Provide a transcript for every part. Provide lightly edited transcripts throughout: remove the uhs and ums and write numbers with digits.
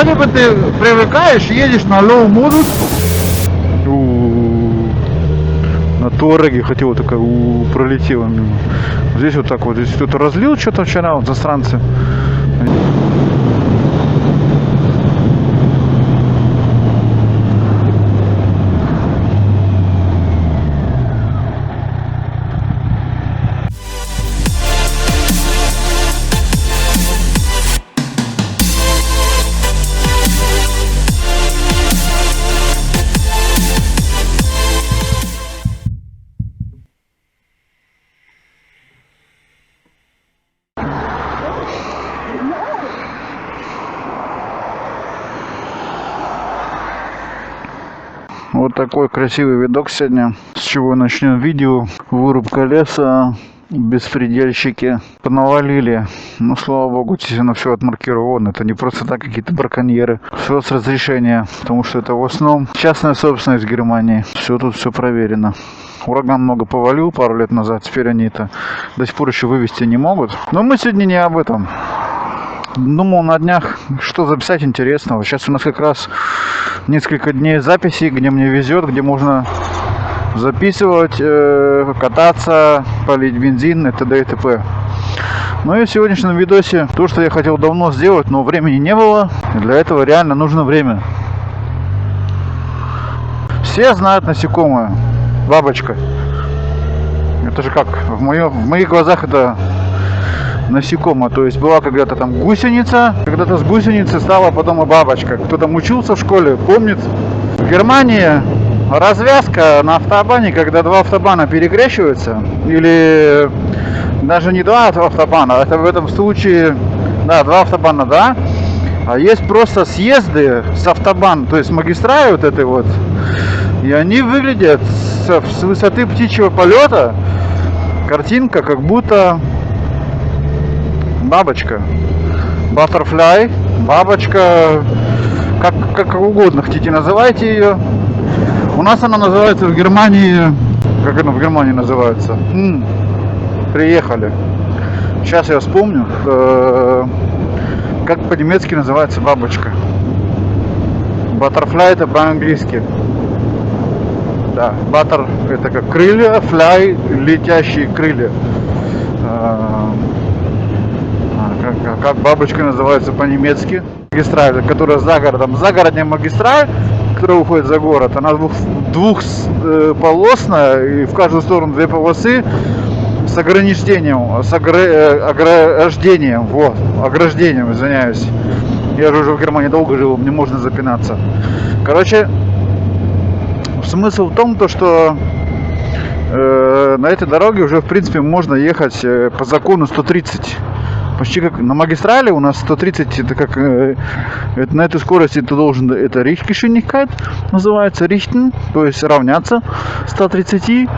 вроде бы ты привыкаешь, едешь на low модус. На Туареге хотел, такая пролетела мимо. Здесь вот так вот, здесь кто-то разлил что-то вчера, вот засранцы. Вот такой красивый видок сегодня. С чего начнем видео? Вырубка леса, беспредельщики понавалили. Ну, слава богу, действительно все отмаркировано. Это не просто так какие-то браконьеры. Все с разрешения, потому что это в основном частная собственность Германии. Все тут все проверено. Ураган много повалил пару лет назад, теперь они это до сих пор еще вывести не могут. Но мы сегодня не об этом. Думал на днях, что записать интересного. Сейчас у нас как раз несколько дней записей, где мне везет, где можно записывать, кататься, полить бензин и т.д. и т.п. Ну и в сегодняшнем видосе то, что я хотел давно сделать, но времени не было. И для этого реально нужно время. Все знают насекомое. Бабочка. Это же как? В моих глазах это насекомое. То есть была когда-то там гусеница, когда-то с гусеницы стала потом и бабочка. Кто там учился в школе, помнит. В Германии развязка на автобане, когда два автобана перекрещиваются, или даже не два автобана, это в этом случае, да, два автобана, да, а есть просто съезды с автобан, то есть магистрали вот этой вот, и они выглядят с высоты птичьего полета, картинка как будто бабочка, butterfly, бабочка, как угодно хотите называйте ее. У нас она называется в Германии, как она в Германии называется? Приехали. Сейчас я вспомню, как по-немецки называется бабочка. Butterfly это по-английски. Да, butter это как крылья, fly летящие крылья. Как бабочка называется по-немецки. Магистраль, которая за городом. Загородная магистраль, которая уходит за город, она двухполосная, и в каждую сторону две полосы с ограждением, ограждением, извиняюсь. Я же уже в Германии долго жил, мне можно запинаться. Короче, смысл в том, что на этой дороге уже в принципе можно ехать по закону 130. Почти как на магистрали у нас 130, это как это, на этой скорости ты должен, это Richtgeschwindigkeit называется, richten, то есть равняться 130.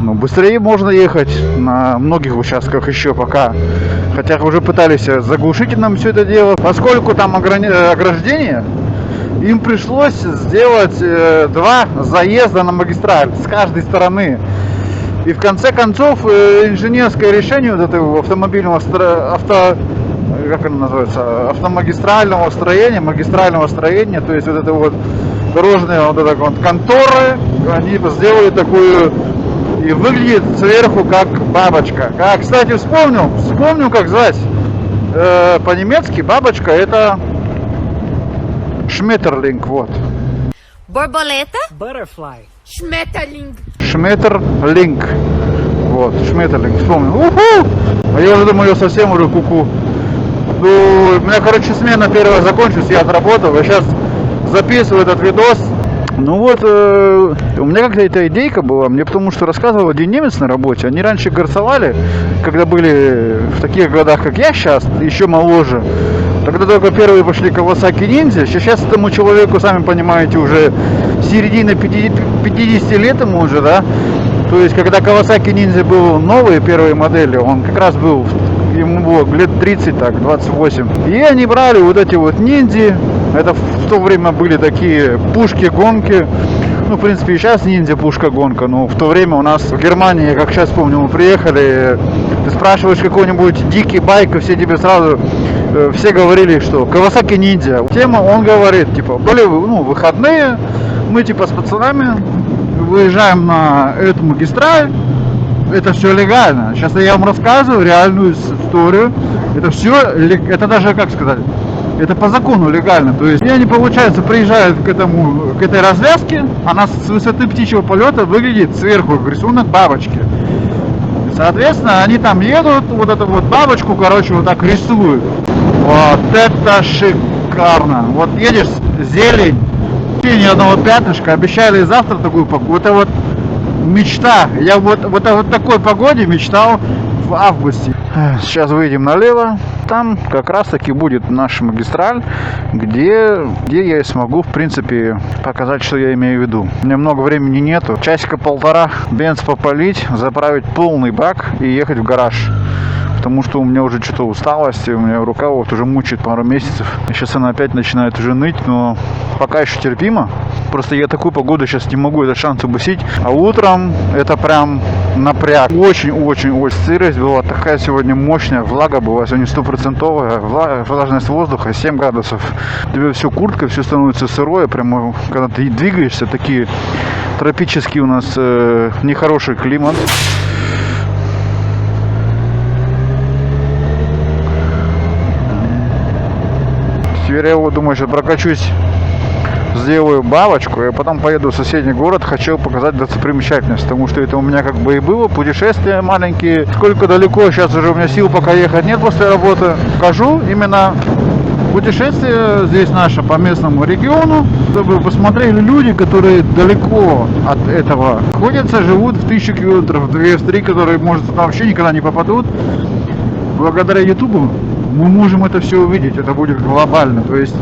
Но быстрее можно ехать на многих участках еще пока. Хотя уже пытались заглушить нам все это дело. Поскольку там ограждение, им пришлось сделать два заезда на магистраль с каждой стороны. И в конце концов инженерское решение вот этого автомобильного как оно называется, автомагистрального строения, то есть вот это вот дорожные вот это вот конторы, они сделали такую, и выглядит сверху как бабочка. Кстати, вспомнил как звать. По-немецки бабочка это Schmetterling, вот. Борболета? Butterfly. Schmetterling. Вот, Schmetterling, вспомнил. Уху! А я уже думаю, совсем уже куку. Ну, у меня, короче, смена первая закончилась, я отработал. Я сейчас записываю этот видос. Ну вот, у меня как-то эта идейка была, мне потому что рассказывал один немец на работе. Они раньше горцевали, когда были в таких годах, как я сейчас, еще моложе. Тогда только первые пошли Kawasaki Ninja. Сейчас этому человеку, сами понимаете, уже середина 50 лет ему уже, да. То есть, когда Kawasaki Ninja был новые первые модели, он как раз был, ему было лет 30, так, 28. И они брали вот эти вот ниндзя. Это в то время были такие пушки-гонки. Ну, в принципе, и сейчас ниндзя пушка-гонка. Но в то время у нас в Германии, как сейчас помню, мы приехали, ты спрашиваешь какой-нибудь дикий байк, и все тебе сразу все говорили, что Kawasaki Ninja. Тема, он говорит, типа, были выходные, мы типа с пацанами выезжаем на эту магистраль, это все легально. Сейчас я вам рассказываю реальную историю. Это все, это даже, как сказать, это по закону легально. То есть они, получается, приезжают к этой развязке, она с высоты птичьего полета выглядит сверху, рисунок бабочки. И, соответственно, они там едут, вот эту вот бабочку, короче, вот так рисуют. Вот это шикарно. Вот едешь, зелень, ни одного пятнышка, обещали завтра такую погоду. Это вот мечта. Я вот о такой погоде мечтал в августе. Сейчас выйдем налево. Там как раз таки будет наша магистраль, где я смогу, в принципе, показать, что я имею в виду. У меня много времени нету. Часика полтора бенз попалить, заправить полный бак и ехать в гараж. Потому что у меня уже что-то усталость, у меня рука вот уже мучает пару месяцев. И сейчас она опять начинает уже ныть, но пока еще терпимо. Просто я такую погоду сейчас не могу этот шанс упустить. А утром это прям напряг. Очень-очень-очень сырость была такая сегодня мощная. Влага была сегодня 100%. Влажность воздуха 7 градусов. Тебе все куртка, все становится сырое. Прямо когда ты двигаешься, такие тропический у нас нехороший климат. Теперь я вот думаю, сейчас прокачусь, сделаю бабочку, и потом поеду в соседний город, хочу показать достопримечательность, потому что это у меня как бы и было путешествия маленькие. Сколько далеко, сейчас уже у меня сил пока ехать нет после работы. Покажу именно путешествие здесь наше по местному региону, чтобы посмотрели люди, которые далеко от этого находятся, живут в 1000 километров, 2-3, которые, может, туда вообще никогда не попадут. Благодаря Ютубу мы можем это все увидеть, это будет глобально. То есть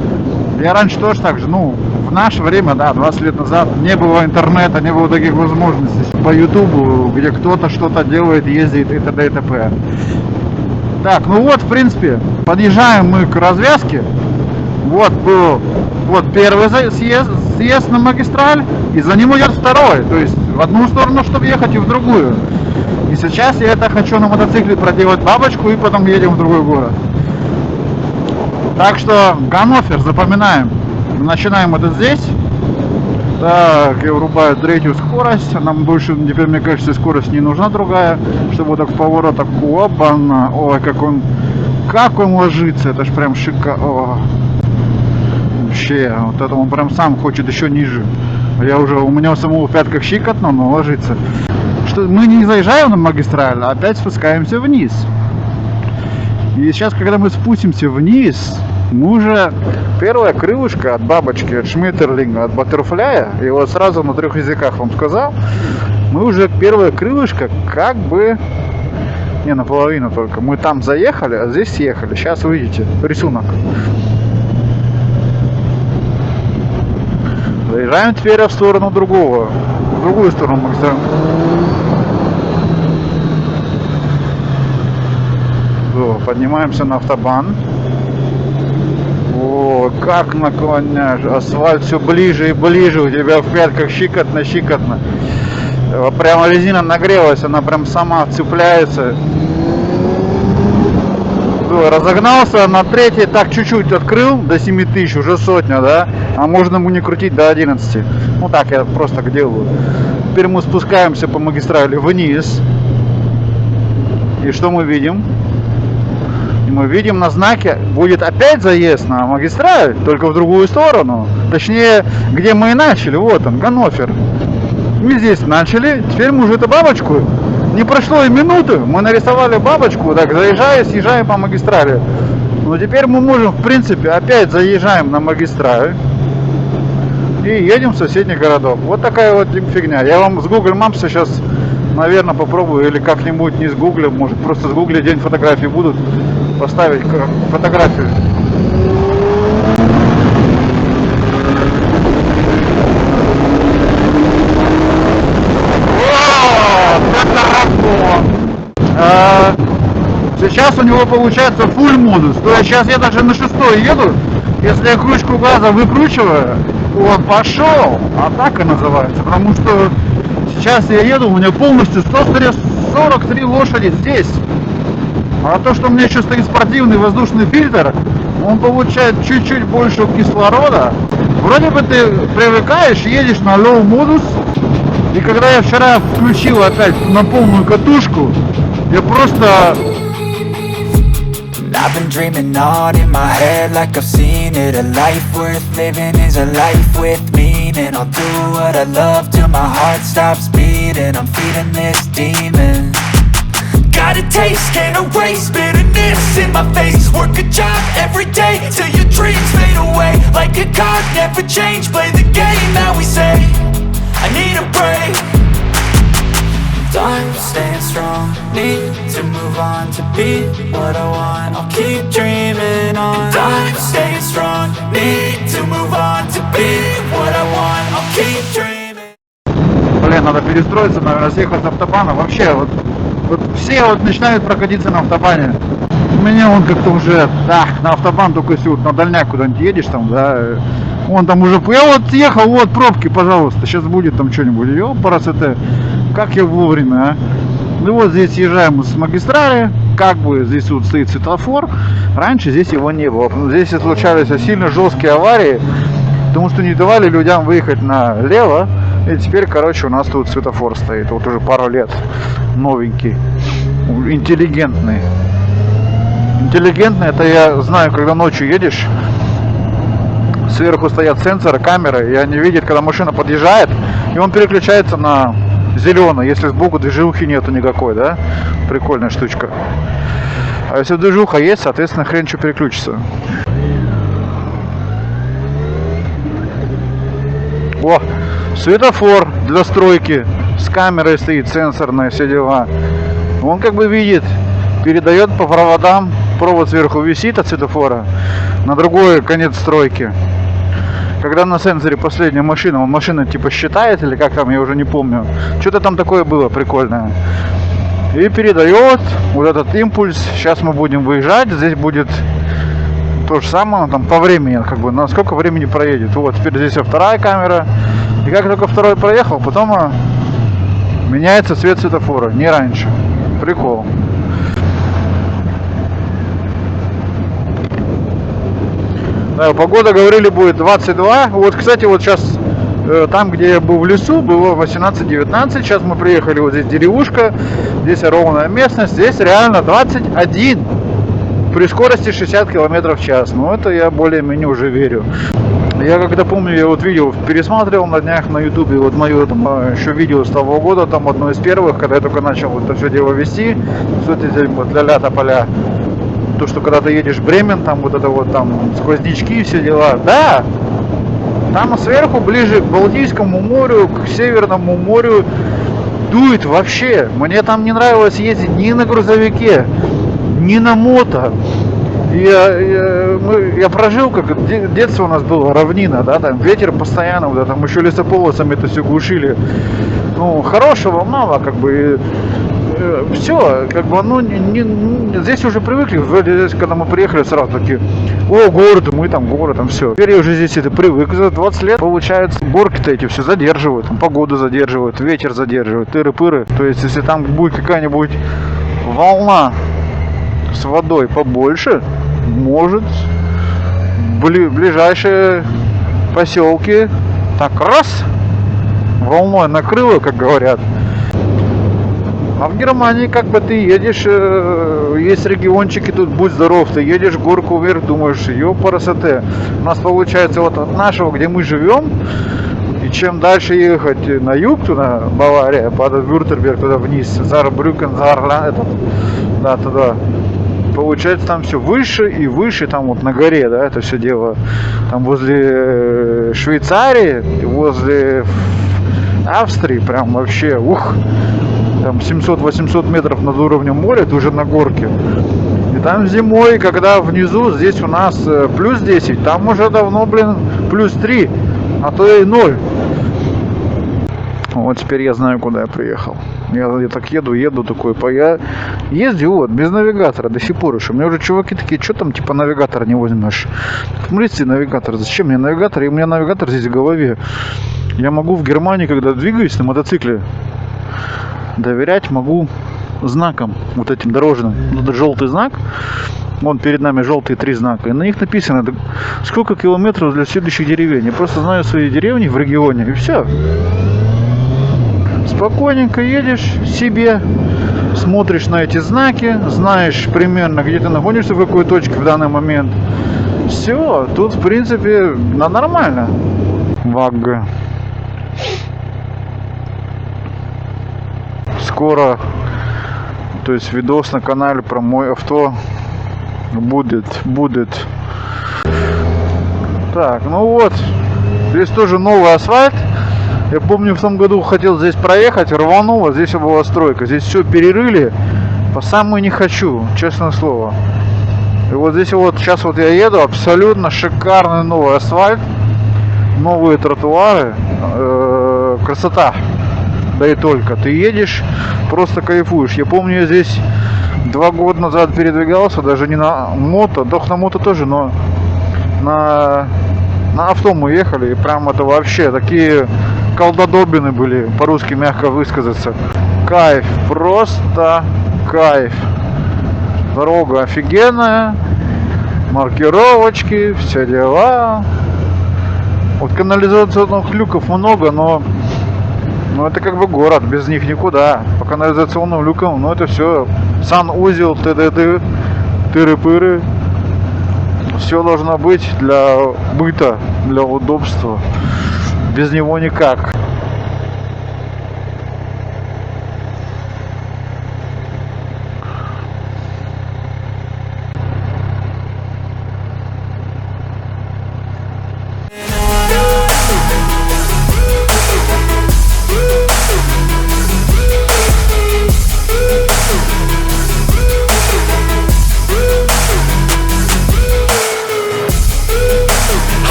я раньше тоже так же, в наше время, да, 20 лет назад не было интернета, не было таких возможностей по Ютубу, где кто-то что-то делает, ездит и т.д. и т.п. Так, в принципе, подъезжаем мы к развязке. Вот был первый съезд на магистраль, и за ним идет второй. То есть в одну сторону, чтобы ехать, и в другую. И сейчас я это хочу на мотоцикле проделать бабочку, и потом едем в другой город. Так что Ганнофер, запоминаем. Начинаем это здесь. Так, я врубаю третью скорость. Нам больше, теперь, мне кажется, скорость не нужна другая. Чтобы вот так в поворотах, опа-на. Ой, как он ложится. Это ж прям шикарно. Вообще, вот это он прям сам хочет еще ниже. У меня у самого в пятках щикотно, но ложится. Что мы не заезжаем на магистраль, а опять спускаемся вниз. И сейчас, когда мы спустимся вниз, мы уже первое крылышко от бабочки, от шмиттерлинга, от баттерфляя, и вот сразу на 3 языках вам сказал, мы уже первое крылышко как бы, не наполовину только, мы там заехали, а здесь съехали. Сейчас увидите рисунок. Заезжаем теперь в сторону в другую сторону магистрали. Поднимаемся на автобан. О, как наклоняешь. Асфальт все ближе и ближе. У тебя в пятках щикотно. Прямо резина нагрелась, она прям сама цепляется. Разогнался на третий, так чуть-чуть открыл до 7000, уже сотня, да? А можно ему не крутить до 11. Так я просто так делаю. Теперь мы спускаемся по магистрали вниз. И что мы видим? Мы видим на знаке, будет опять заезд на магистраль, только в другую сторону. Точнее, где мы и начали, вот он, Ганнофер. Мы здесь начали, теперь мы уже эту бабочку, не прошло и минуты, мы нарисовали бабочку, так съезжаем по магистрали. Но теперь мы можем, в принципе, опять заезжаем на магистраль и едем в соседний городок. Вот такая вот фигня. Я вам с Google Maps сейчас, наверное, попробую, или как-нибудь не с Google, может просто с Google день фотографий будут, поставить фотографию. Сейчас у него получается full модус. То есть сейчас я даже на 6-й еду. Если я крючку газа выкручиваю, он пошел. Атака называется. Потому что сейчас я еду, у меня полностью 143 лошади здесь. А то, что у меня еще стоит спортивный воздушный фильтр, он получает чуть-чуть больше кислорода. Вроде бы ты привыкаешь, едешь на low модус. И когда я вчера включил опять на полную катушку, я просто... I've been dreaming on in my head like I've seen it. A life worth living is a life with meaning. I'll do what I love till my heart stops beating. I'm feeding this demon. Got a taste, can't erase bitterness in my face. Work a job every day till your dreams fade away. Like a card, never change, play the game that we say. I need a break. I'm staying strong, need to move on to be what I want. I'll keep dreaming on. I'm staying strong, need to move on to be what I want. I'll keep dreaming. Блин, надо перестроиться, наверное, съехать с автобана. Вообще, вот все вот начинают прокатиться на автобане. У меня он как-то уже, да, на автобан только если вот на дальняк куда-нибудь едешь там, да, он там уже, я вот ехал, вот пробки, пожалуйста, сейчас будет там что-нибудь, ёпарасоте, как я вовремя, а? Ну вот здесь съезжаем с магистрали, как бы здесь вот стоит светофор, раньше здесь его не было, здесь и случались сильно жесткие аварии, потому что не давали людям выехать налево, и теперь, короче, у нас тут светофор стоит, вот уже пару лет, новенький, интеллигентный. Интеллигентный, это я знаю, когда ночью едешь, сверху стоят сенсоры, камеры, и они видят, когда машина подъезжает, и он переключается на зеленый, если сбоку движухи нету никакой, да? Прикольная штучка. А если движуха есть, соответственно, хрен что переключится. О, светофор для стройки, с камерой стоит, сенсорная, все дела. Он как бы видит, передает по проводам, провод сверху висит от светофора на другой конец стройки. Когда на сенсоре последняя машина, он машина типа считает или как там, я уже не помню. Что-то там такое было прикольное. И передает вот этот импульс. Сейчас мы будем выезжать, здесь будет то же самое, там по времени, как бы, на сколько времени проедет. Вот, теперь здесь вторая камера. И как только второй проехал, потом меняется цвет светофора, не раньше. Прикол. Да, погода, говорили, будет 22. Вот, кстати, вот сейчас там, где я был в лесу, было 18-19. Сейчас мы приехали, вот здесь деревушка, здесь ровная местность, здесь реально 21 при скорости 60 км в час. Ну, это я более-менее уже верю. Я когда помню, я вот видео пересматривал на днях на ютубе, вот мое там еще видео с того года, там одно из первых, когда я только начал вот это все дело вести, все эти вот ля-ля тополя. То, что когда ты едешь в Бремен, там вот это вот там сквознячки, все дела. Да, там сверху, ближе к Балтийскому морю, к Северному морю дует вообще. Мне там не нравилось ездить ни на грузовике, ни на мото. Я прожил, как детство у нас было, равнина, да, там ветер постоянно, вот, там еще лесополосами это все глушили. Ну, хорошего мало, как бы. Все, как бы, ну, здесь уже привыкли, здесь, когда мы приехали, сразу такие, о, город, мы там город, там все. Теперь я уже здесь это привык, за 20 лет, получается, горки-то эти все задерживают, там, погоду задерживают, ветер задерживают, тыры-пыры. То есть, если там будет какая-нибудь волна с водой побольше, может, ближайшие поселки так раз, волной накрыло, как говорят. А в Германии как бы ты едешь, есть региончики, тут будь здоров, ты едешь горку вверх, думаешь, ёпарасоте. У нас получается вот от нашего, где мы живем, и чем дальше ехать на юг, туда, Бавария, под Вюртемберг, туда вниз, Заарбрюкен, да, туда. Получается там все выше и выше, там вот на горе, да, это все дело. Там возле Швейцарии, возле Австрии, прям вообще, ух. Там 700-800 метров над уровнем моря, это уже на горке. И там зимой, когда внизу, здесь у нас плюс 10, там уже давно, блин, плюс 3, а то и 0. Вот теперь я знаю, куда я приехал. Я так еду такой, я ездил вот без навигатора до сих пор еще. У меня уже чуваки такие, что там типа навигатора не возьмешь? В смысле навигатор? Зачем мне навигатор? И у меня навигатор здесь в голове. Я могу в Германии, когда двигаюсь на мотоцикле, доверять могу знаком, вот этим дорожным. Вот желтый знак. Вон перед нами желтые 3 знака. И на них написано, сколько километров для следующих деревень. Я просто знаю свои деревни в регионе, и все. Спокойненько едешь себе, смотришь на эти знаки, знаешь примерно, где ты находишься, в какой точке в данный момент. Все, тут в принципе нормально. ВАГ. Скоро, то есть видос на канале про мой авто будет. Так, ну вот, здесь тоже новый асфальт. Я помню, в том году хотел здесь проехать, рвануло, здесь была стройка. Здесь все перерыли, по самому не хочу, честное слово. И вот здесь вот, сейчас вот я еду, абсолютно шикарный новый асфальт, новые тротуары, красота. Да и только, ты едешь, просто кайфуешь. Я помню, я здесь 2 года назад передвигался, даже не на мото, doch на мото тоже, но на авто мы ехали, и прям это вообще такие колдодобины были, по-русски мягко высказаться. Кайф, просто кайф. Дорога офигенная, маркировочки, все дела. Вот канализационных люков много, но это как бы город, без них никуда. По канализационным люкам, это все санузел, т.д. тыры-пыры. Все должно быть для быта, для удобства. Без него никак.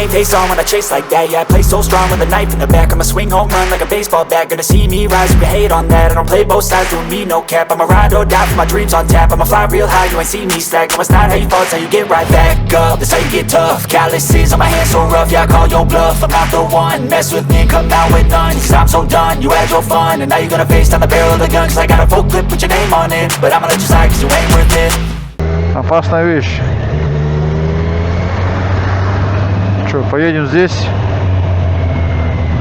Face on when I chase like that, yeah, I play so strong with a knife in the back. I'ma swing home run like a baseball bat. Gonna see me rise, you can hate on that. I don't play both sides, doing me no cap. I'ma ride or die for my dreams on tap. I'ma fly real high, you ain't see me slack. No, it's not how you fall, it's how you get right back up. That's how you get tough. Calluses on my hands so rough, yeah, I call your bluff. I'm not the one, mess with me and come out with none. Cause I'm so done, you had your fun. And now you're gonna face down the barrel of the gun. Cause I got a full clip with your name on it. But I'ma let you slide cause you ain't worth it. Опасная вещь. Что, поедем здесь?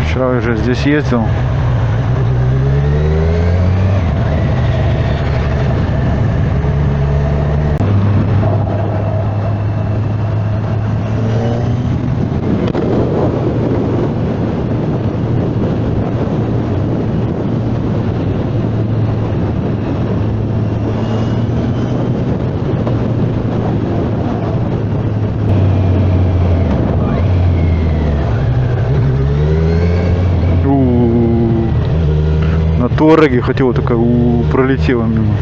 Вчера уже здесь ездил. Туареги хотел, такая пролетела мимо.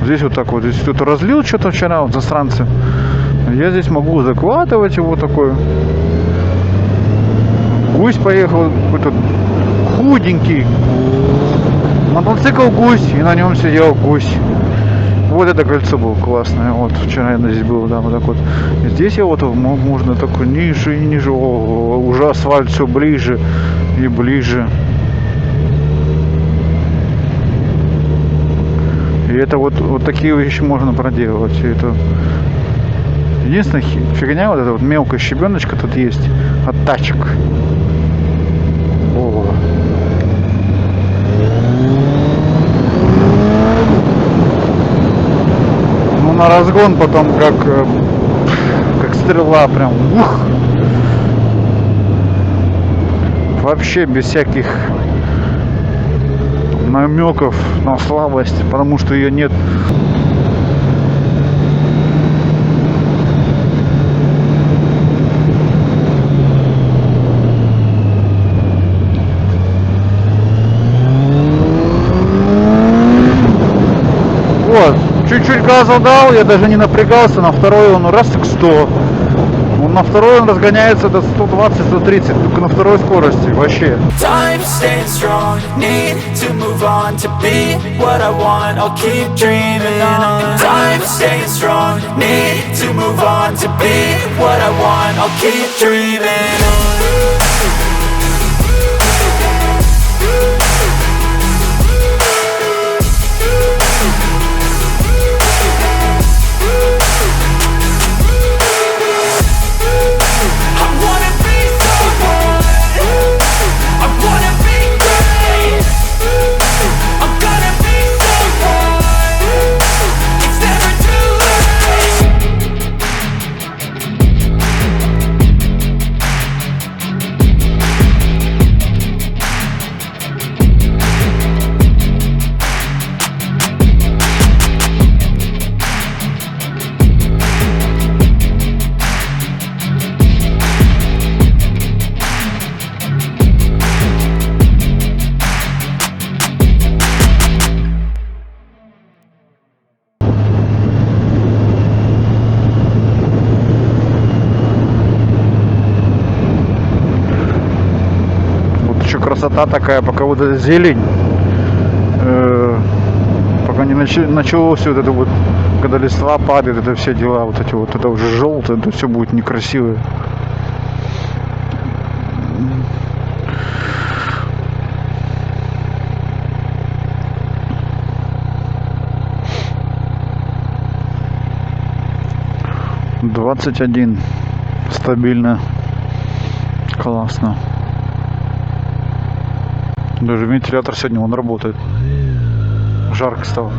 Здесь вот так вот, здесь кто-то разлил что-то вчера, вот засранцы. Я здесь могу захватывать его такой. Гусь поехал, какой-то худенький. Мотоцикл гусь, и на нем сидел гусь. Вот это кольцо было классное. Вот вчера я здесь был, да, вот так вот. И здесь я вот можно такой ниже и ниже. О, уже асфальт все ближе и ближе. И это вот такие вещи можно проделывать. И это единственная фигня, вот эта вот мелкая щебеночка тут есть от тачек. О. Ну на разгон потом как стрела прям. Ух! Вообще без всяких намеков на слабость, потому что ее нет. Вот, чуть-чуть газа дал, я даже не напрягался, на второй он раз так 100. на второй он разгоняется до 120-130, только на второй скорости, вообще. Time staying strong, need to move on to be what I want, I'll keep dreaming on. Time staying strong, need to move on to be what I want, I'll keep dreaming on. Красота такая, пока вот эта зелень, пока не началось вот это вот, когда листва падает, это все дела, вот эти вот, это уже желтое, это все будет некрасивое. «21» стабильно, классно. Даже вентилятор сегодня он работает. Жарко стало.